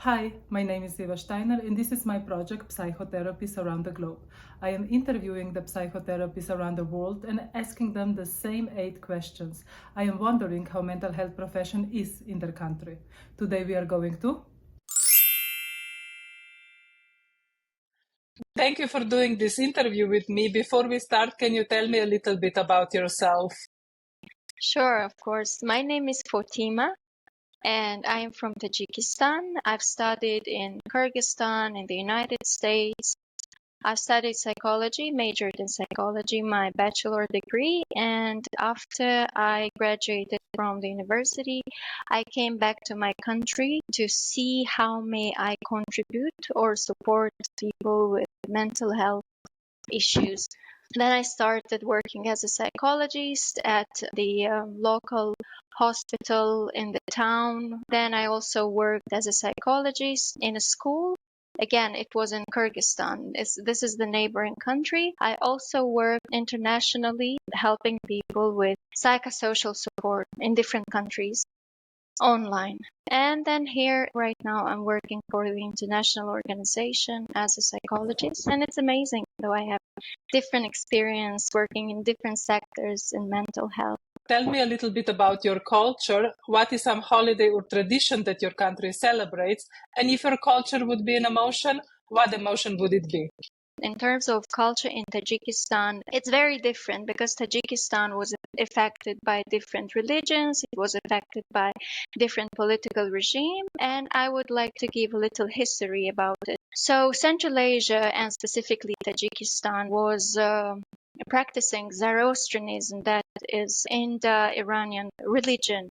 Hi, my name is Eva Steiner and this is my project Psychotherapists Around the Globe. I am interviewing the psychotherapists around the world and asking them the same 8 questions. I am wondering how mental health profession is in their country. Today we are going to... Thank you for doing this interview with me. Before we start, can you tell me a little bit about yourself? Sure, of course. My name is Fatima, and I am from Tajikistan. I've studied in Kyrgyzstan in the United States. I've studied psychology, majored in psychology, my bachelor degree, and after I graduated from the university, I came back to my country to see how may I contribute or support people with mental health issues. Then I started working as a psychologist at the local hospital in the town. Then I also worked as a psychologist in a school. Again, it was in Kyrgyzstan. This is the neighboring country. I also worked internationally, helping people with psychosocial support in different countries online. And then here right now I'm working for the international organization as a psychologist, and it's amazing though I have different experience working in different sectors in mental health. Tell me a little bit about your culture. What is some holiday or tradition that your country celebrates? And if your culture would be an emotion, what emotion would it be? In terms of culture in Tajikistan, it's very different because Tajikistan was affected by different religions, it was affected by different political regime, and I would like to give a little history about it. So Central Asia, and specifically Tajikistan, was practicing Zoroastrianism, that is Indo-Iranian religion.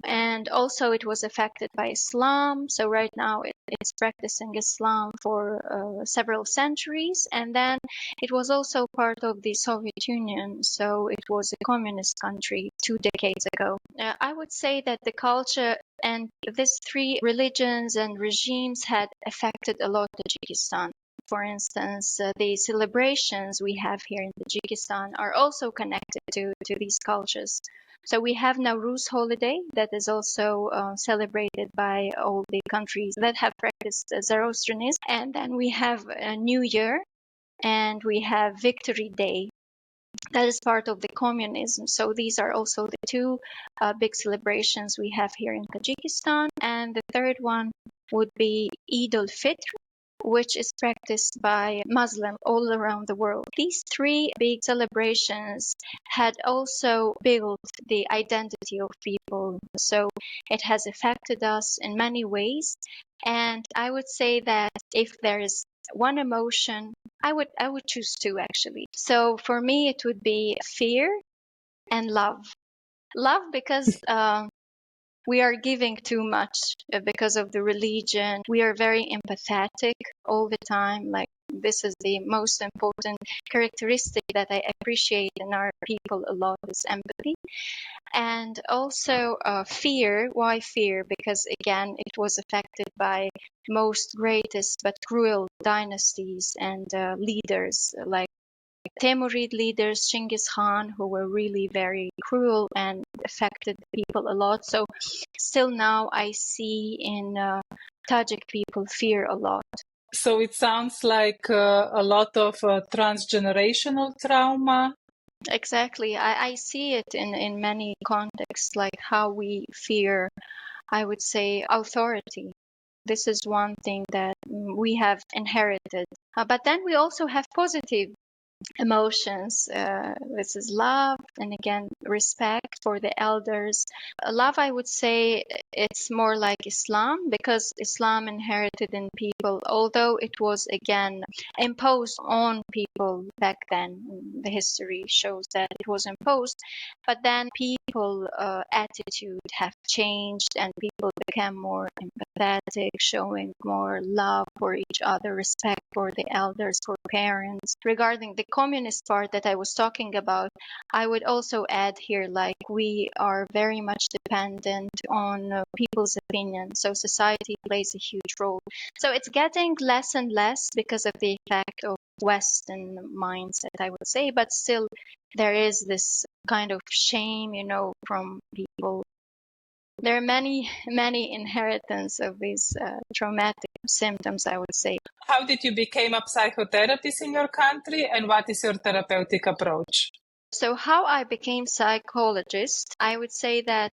And also it was affected by Islam. So right now it's practicing Islam for several centuries. And then it was also part of the Soviet Union. So it was a communist country 2 decades ago. I would say that the culture and these 3 religions and regimes had affected a lot Tajikistan. For instance, the celebrations we have here in Tajikistan are also connected to these cultures. So we have Nowruz holiday that is also celebrated by all the countries that have practiced Zoroastrianism. And then we have a New Year and we have Victory Day. That is part of the communism. So these are also the 2 big celebrations we have here in Tajikistan. And the third one would be Eid al-Fitr, which is practiced by Muslims all around the world. These 3 big celebrations had also built the identity of people. So it has affected us in many ways. And I would say that if there is one emotion, I would choose 2 actually. So for me, it would be fear and love. Love because we are giving too much because of the religion. We are very empathetic all the time. Like, this is the most important characteristic that I appreciate in our people a lot, is empathy. And also fear. Why fear? Because again, it was affected by most greatest but cruel dynasties and leaders like Timurid leaders, Genghis Khan, who were really very cruel and affected people a lot. So still now I see in Tajik people fear a lot. So it sounds like a lot of transgenerational trauma. Exactly. I see it in many contexts, like how we fear, I would say, authority. This is one thing that we have inherited. But then we also have positive emotions. This is love, and again, respect for the elders. Love, I would say, it's more like Islam, because Islam inherited in people, although it was again imposed on people back then. The history shows that it was imposed, but then people attitude have changed and people became more empathetic, showing more love for each other, respect for the elders, for parents. Regarding the communist part that I was talking about, I would also add here, like, we are very much dependent on people's opinion. So society plays a huge role. So it's getting less and less because of the effect of Western mindset, I would say, but still there is this kind of shame, from people There are many inheritance of these traumatic symptoms, I would say. How did you become a psychotherapist in your country, and what is your therapeutic approach? So how I became psychologist, I would say that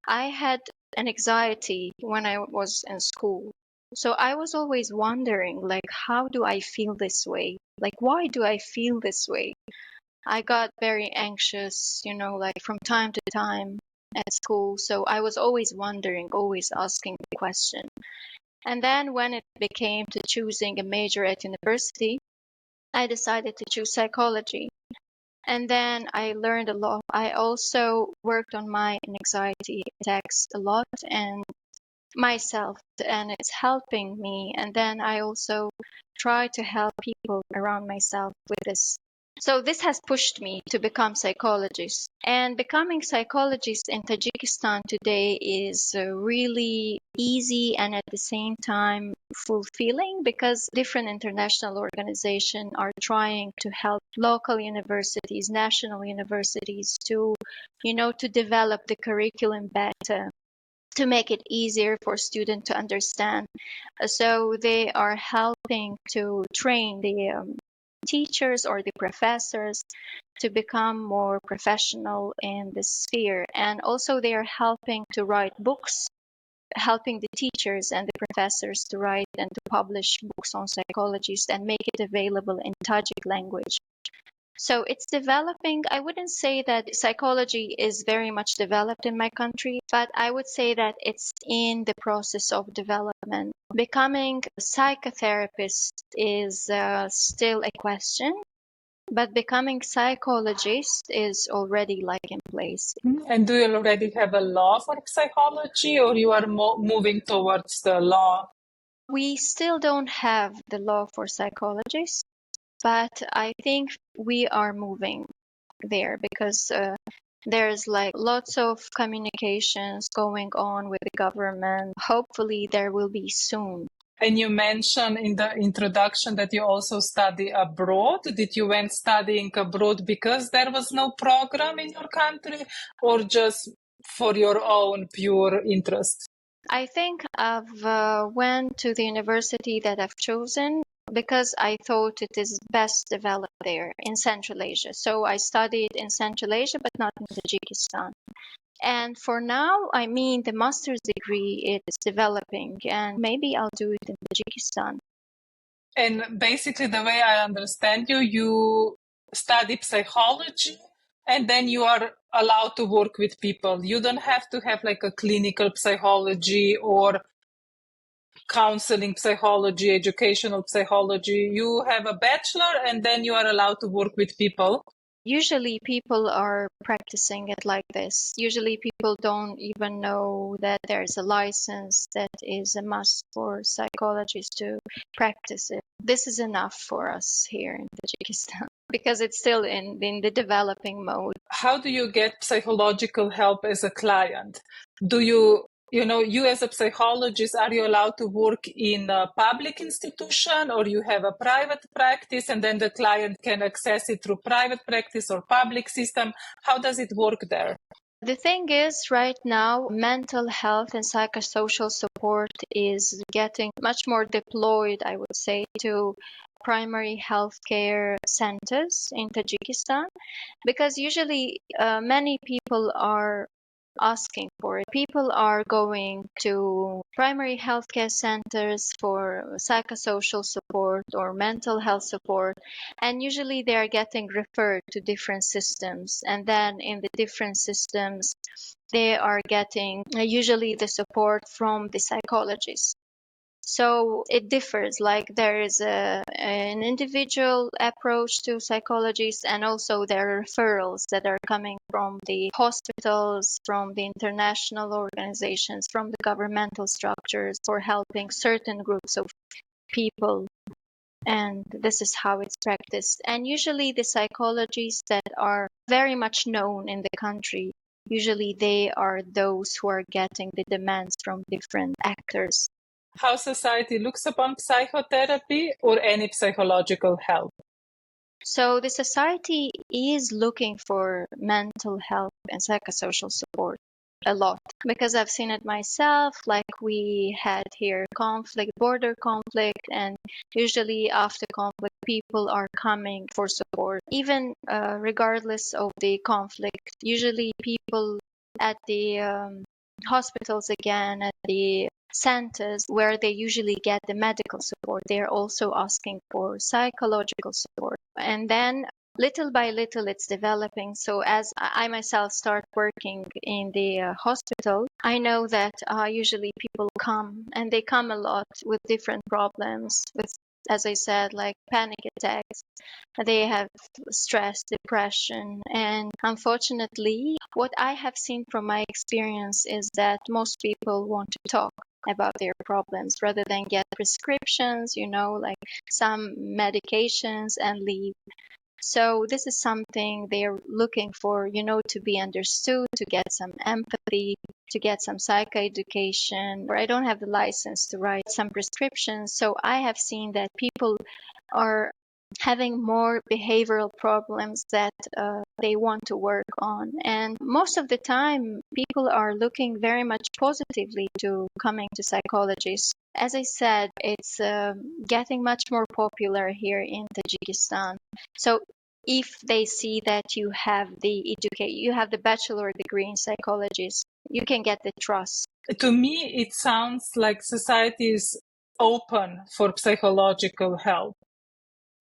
I had an anxiety when I was in school. So I was always wondering, like, how do I feel this way? Like, why do I feel this way? I got very anxious, like from time to time at school. So I was always wondering, always asking the question. And then when it became to choosing a major at university, I decided to choose psychology. And then I learned a lot. I also worked on my anxiety attacks a lot and myself, and it's helping me. And then I also try to help people around myself with this. So this has pushed me to become psychologist. And becoming psychologist in Tajikistan today is really easy and at the same time fulfilling, because different international organizations are trying to help local universities, national universities to, to develop the curriculum better, to make it easier for students to understand. So they are helping to train the teachers or the professors to become more professional in this sphere. And also they are helping to write books, helping the teachers and the professors to write and to publish books on psychologists and make it available in Tajik language. So it's developing. I wouldn't say that psychology is very much developed in my country, but I would say that it's in the process of development. Becoming a psychotherapist is still a question, but becoming psychologist is already like in place. And do you already have a law for psychology, or you are moving towards the law? We still don't have the law for psychologists, but I think we are moving there because there's like lots of communications going on with the government. Hopefully there will be soon. And you mentioned in the introduction that you also study abroad. Did you went studying abroad because there was no program in your country, or just for your own pure interest? I think I've went to the university that I've chosen because I thought it is best developed there in Central Asia. So I studied in Central Asia, but not in Tajikistan. And for now, I mean, the master's degree is developing, and maybe I'll do it in Tajikistan. And basically, the way I understand you, you study psychology, and then you are allowed to work with people. You don't have to have like a clinical psychology or counseling psychology, educational psychology. You have a bachelor, and then you are allowed to work with people. Usually people are practicing it like this. Usually people don't even know that there's a license that is a must for psychologists to practice it. This is enough for us here in Tajikistan because it's still in the developing mode. How do you get psychological help as a client? Do you as a psychologist, are you allowed to work in a public institution, or you have a private practice and then the client can access it through private practice or public system? How does it work there? The thing is, right now, mental health and psychosocial support is getting much more deployed, I would say, to primary healthcare centers in Tajikistan, because usually many people are asking for it. People are going to primary healthcare centers for psychosocial support or mental health support, and usually they are getting referred to different systems, and then in the different systems they are getting usually the support from the psychologist. So it differs, like there is an individual approach to psychologists, and also there are referrals that are coming from the hospitals, from the international organizations, from the governmental structures for helping certain groups of people. And this is how it's practiced. And usually the psychologists that are very much known in the country, usually they are those who are getting the demands from different actors. How society looks upon psychotherapy or any psychological help? So the society is looking for mental health and psychosocial support. a lot, because I've seen it myself. Like, we had here border conflict, and usually after conflict, people are coming for support, even regardless of the conflict. Usually people at the hospitals, again, at the centers where they usually get the medical support, they're also asking for psychological support. And then little by little it's developing. So as I myself start working in the hospital, I know that usually people come, and they come a lot with different problems, with, as I said, like panic attacks. They have stress, depression, and unfortunately, what I have seen from my experience is that most people want to talk about their problems rather than get prescriptions, like some medications, and leave. So this is something they're looking for, to be understood, to get some empathy, to get some psychoeducation. Or I don't have the license to write some prescriptions. So I have seen that people are having more behavioral problems that they want to work on. And most of the time, people are looking very much positively to coming to psychologists. As I said, it's getting much more popular here in Tajikistan. So if they see that you have the bachelor degree in psychology, you can get the trust. To me, it sounds like society is open for psychological help.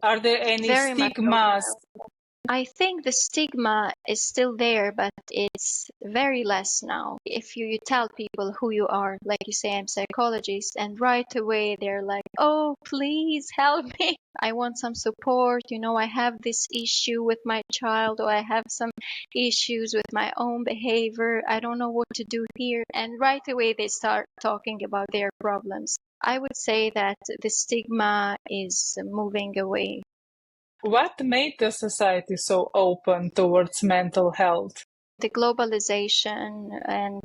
Are there any Very much stigmas? so. I think the stigma is still there, but it's very less now. If you tell people who you are, like you say, I'm a psychologist, and right away they're like, oh, please help me. I want some support. I have this issue with my child, or I have some issues with my own behavior. I don't know what to do here. And right away they start talking about their problems. I would say that the stigma is moving away. What made the society so open towards mental health? The globalization, and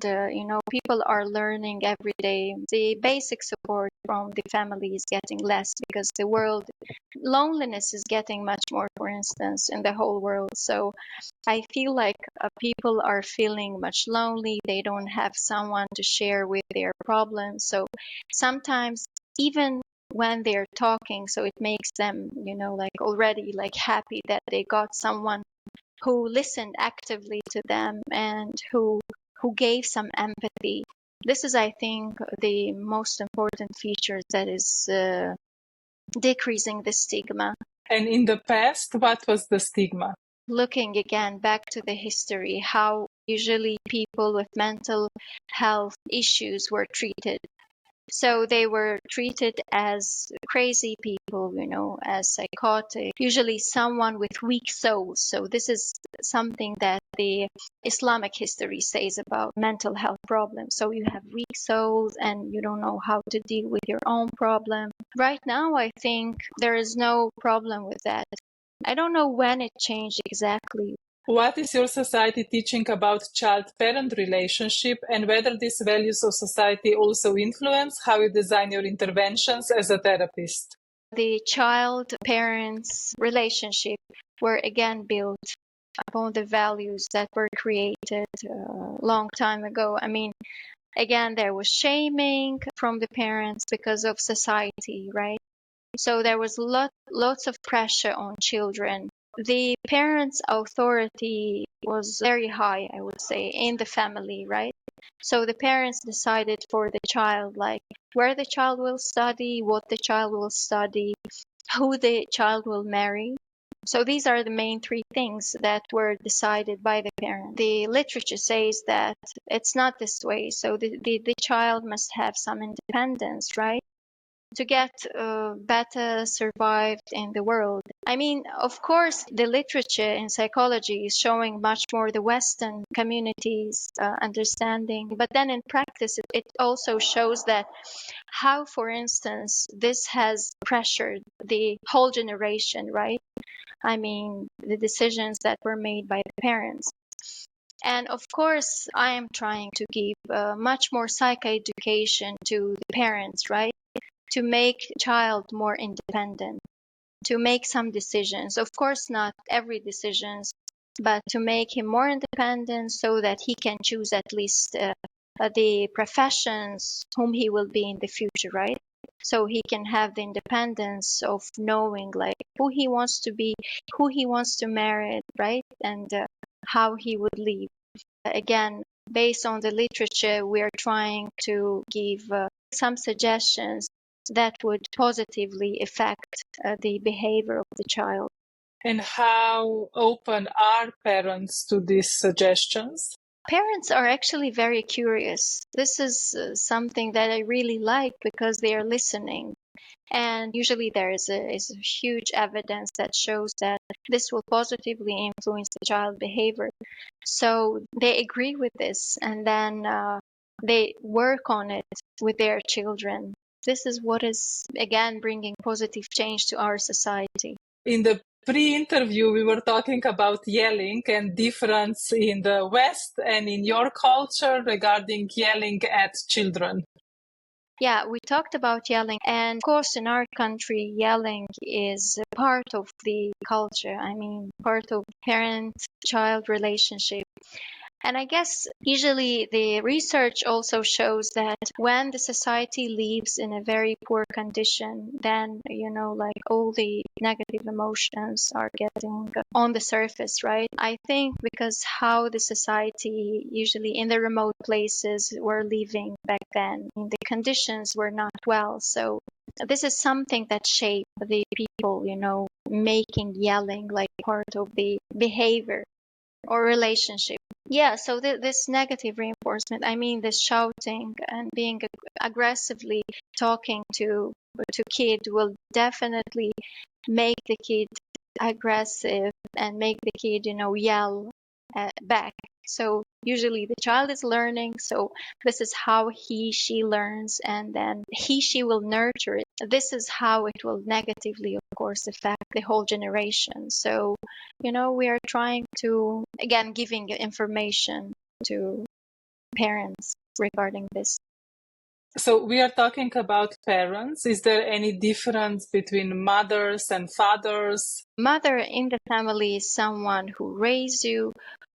people are learning every day. The basic support from the family is getting less, because the world loneliness is getting much more, for instance, in the whole world. So I feel like people are feeling much lonely. They don't have someone to share with their problems. So sometimes, even when they're talking, so it makes them like already like happy that they got someone who listened actively to them, and who gave some empathy. This is, I think, the most important feature that is decreasing the stigma. And in the past, what was the stigma? Looking again back to the history, how usually people with mental health issues were treated. So they were treated as crazy people, as psychotic, usually someone with weak souls. So this is something that the Islamic history says about mental health problems. So you have weak souls and you don't know how to deal with your own problem. Right now, I think there is no problem with that. I don't know when it changed exactly. What is your society teaching about child-parent relationship, and whether these values of society also influence how you design your interventions as a therapist? The child-parents relationship were again built upon the values that were created a long time ago. I mean, again, there was shaming from the parents because of society, right? So there was lots of pressure on children. The parents' authority was very high, I would say, in the family, right? So the parents decided for the child, like where the child will study, what the child will study, who the child will marry. So these are the main three things that were decided by the parent. The literature says that it's not this way. So the child must have some independence, right? To get better survived in the world. I mean, of course, the literature in psychology is showing much more the Western communities understanding, but then in practice, it also shows that how, for instance, this has pressured the whole generation, right? I mean, the decisions that were made by the parents. And of course, I am trying to give much more psychoeducation to the parents, right? To make child more independent, to make some decisions. Of course, not every decisions but to make him more independent so that he can choose at least the professions whom he will be in the future, right? So he can have the independence of knowing like who he wants to be, who he wants to marry, right? And how he would live. Again, based on the literature, we are trying to give some suggestions that would positively affect the behavior of the child. And how open are parents to these suggestions? Parents are actually very curious. This is something that I really like because they are listening. And usually there is a huge evidence that shows that this will positively influence the child behavior. So they agree with this, and then they work on it with their children. This is what is, again, bringing positive change to our society. In the pre-interview, we were talking about yelling and difference in the West and in your culture regarding yelling at children. Yeah, we talked about yelling, and of course, in our country, yelling is a part of the culture. I mean, part of parent-child relationship. And I guess usually the research also shows that when the society lives in a very poor condition, then, like all the negative emotions are getting on the surface, right? I think because how the society usually in the remote places were living back then, the conditions were not well. So this is something that shaped the people, making yelling like part of the behavior or relationship. Yeah, so this negative reinforcement, I mean, this shouting and being aggressively talking to kid will definitely make the kid aggressive and make the kid, yell back. So usually the child is learning, so this is how she learns, and then she will nurture it. This is how it will negatively, of course, affect the whole generation. So, we are trying to, again, giving information to parents regarding this. So we are talking about parents. Is there any difference between mothers and fathers? Mother in the family is someone who raised you,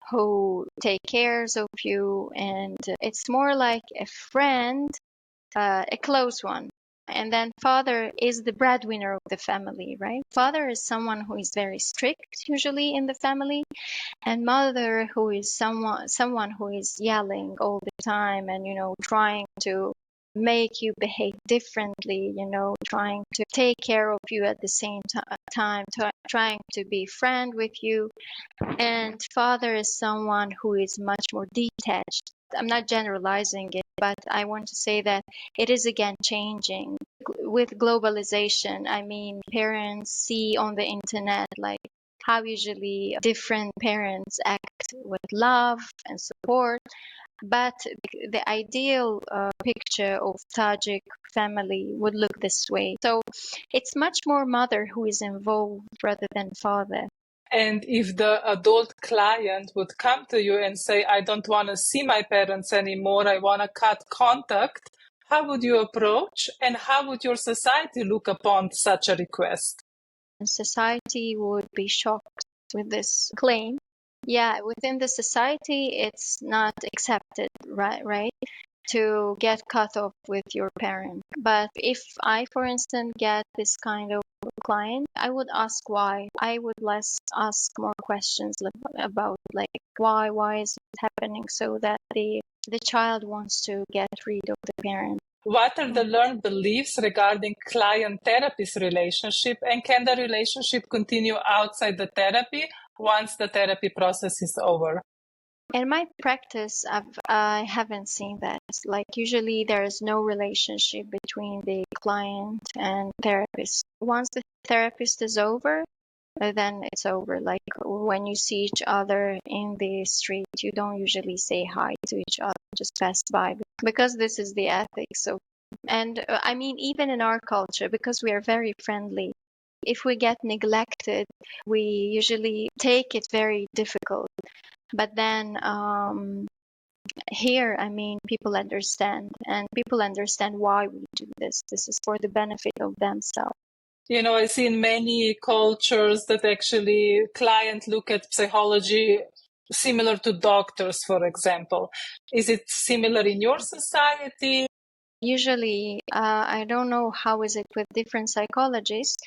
who take cares of you, and it's more like a friend, a close one. And then father is the breadwinner of the family, right? Father is someone who is very strict usually in the family, and mother who is someone who is yelling all the time and trying to make you behave differently, trying to take care of you at the same time, trying to be friend with you. And father is someone who is much more detached. I'm not generalizing it, but I want to say that it is again changing with globalization. I mean, parents see on the internet like how usually different parents act with love and support, but the ideal picture of Tajik family would look this way. So it's much more mother who is involved rather than father. And if the adult client would come to you and say, I don't want to see my parents anymore, I want to cut contact, how would you approach and how would your society look upon such a request? Society would be shocked with this claim. Yeah, within the society, it's not accepted, right? To get cut off with your parent. But if I, for instance, get this kind of client, I would ask why. I would less ask more questions about like why is it happening, so that the child wants to get rid of the parent. What are the learned beliefs regarding client-therapist relationship, and can the relationship continue outside the therapy once the therapy process is over? In my practice, I haven't seen that. Like usually there is no relationship between the client and therapist. Once the therapist is over, then it's over. Like when you see each other in the street, you don't usually say hi to each other, just pass by, because this is the ethics. So, and I mean, even in our culture, because we are very friendly, if we get neglected, we usually take it very difficult. But then here, I mean, people understand, and people understand why we do this. This is for the benefit of themselves. I see in many cultures that actually clients look at psychology similar to doctors, for example. Is it similar in your society? Usually, I don't know how is it with different psychologists,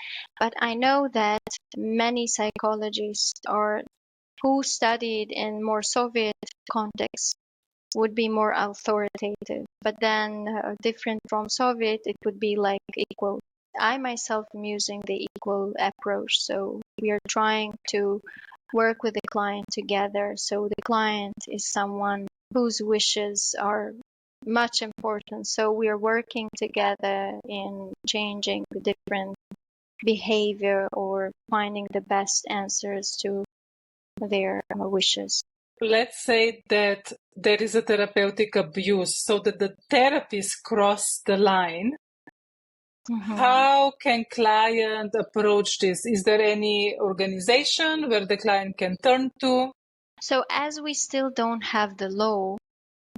but I know that many psychologists or who studied in more Soviet context would be more authoritative. But then, different from Soviet, it would be like equal. I myself am using the equal approach. So we are trying to work with the client together. So the client is someone whose wishes are much important. So we are working together in changing the different behavior or finding the best answers to their wishes. Let's say that there is a therapeutic abuse, so that the therapist cross the line. Mm-hmm. How can client approach this? Is there any organization where the client can turn to? So as we still don't have the law,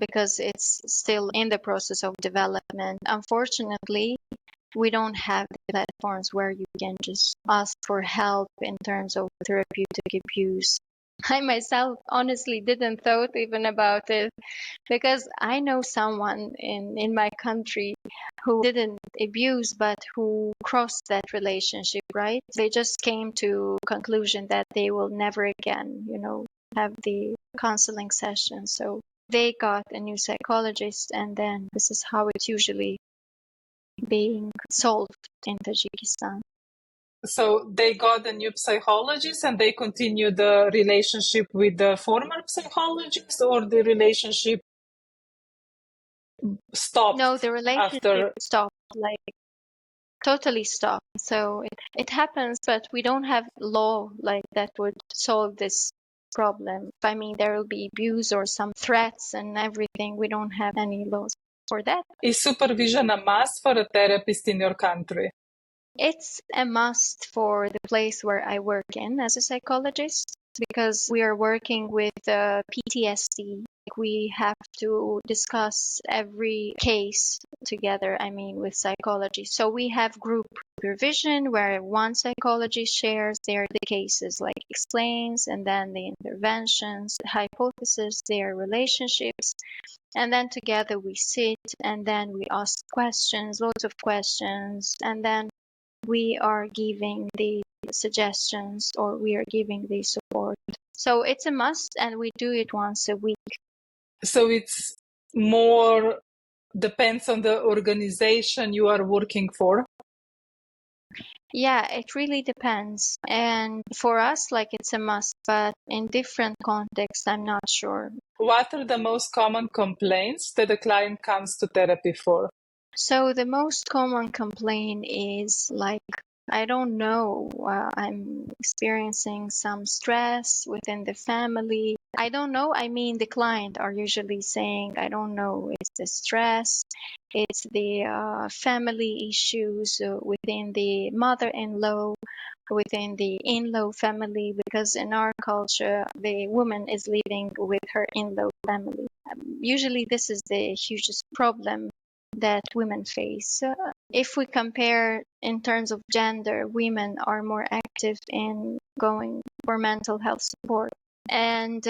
because it's still in the process of development, unfortunately, we don't have the platforms where you can just ask for help in terms of therapeutic abuse. I myself honestly didn't thought even about it because I know someone in my country who didn't abuse but who crossed that relationship, right? They just came to conclusion that they will never again, have the counseling session. So they got a new psychologist, and then this is how it's usually being solved in Tajikistan. So they got a new psychologist and they continue the relationship with the former psychologist, or the relationship stopped No, the relationship after? stopped, like totally stopped. So it happens, but we don't have law like that would solve this problem. I mean, there will be abuse or some threats and everything. We don't have any laws for that. Is supervision a must for a therapist in your country? It's a must for the place where I work in as a psychologist because we are working with PTSD. We have to discuss every case together, I mean, with psychology. So we have group supervision where one psychologist shares the cases, like explains, and then the interventions, the hypothesis, their relationships. And then together we sit and then we ask questions, lots of questions, and then we are giving the suggestions or we are giving the support. So it's a must, and we do it once a week. So it's more depends on the organization you are working for? Yeah, it really depends. And for us, like it's a must, but in different contexts, I'm not sure. What are the most common complaints that the client comes to therapy for? So the most common complaint is like, I don't know, I'm experiencing some stress within the family. I don't know. I mean, the client are usually saying, I don't know, it's the stress, it's the family issues within the mother-in-law, within the in-law family, because in our culture, the woman is living with her in-law family. Usually, this is the hugest problem that women face. If we compare in terms of gender, women are more active in going for mental health support and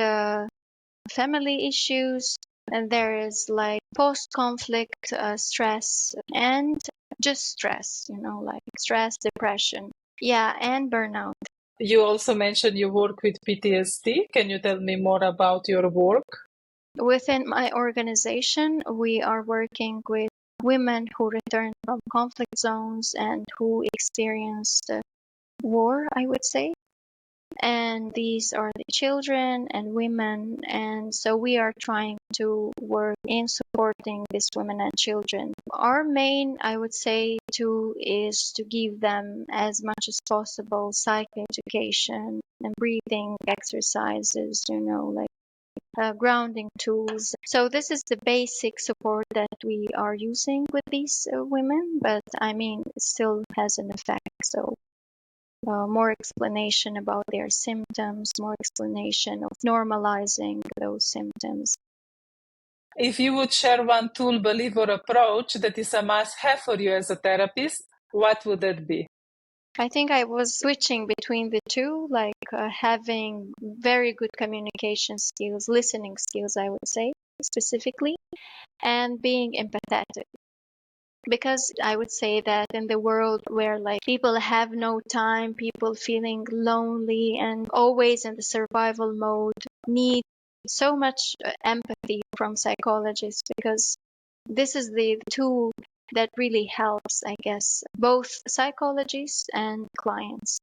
family issues. And there is like post-conflict stress and just stress, like stress, depression, yeah, and burnout. You also mentioned you work with PTSD. Can you tell me more about your work? Within my organization, we are working with women who return from conflict zones and who experienced war, I would say. And these are the children and women. And so we are trying to work in supporting these women and children. Our main, I would say, too, is to give them as much as possible psychoeducation and breathing exercises, like grounding tools. So this is the basic support that we are using with these women, but I mean, it still has an effect. So more explanation about their symptoms, more explanation of normalizing those symptoms. If you would share one tool, belief, or approach that is a must-have for you as a therapist, what would that be? I think I was switching between the two, like having very good communication skills, listening skills, I would say specifically, and being empathetic. Because I would say that in the world where like people have no time, people feeling lonely and always in the survival mode, need so much empathy from psychologists, because this is the tool that really helps, I guess, both psychologists and clients.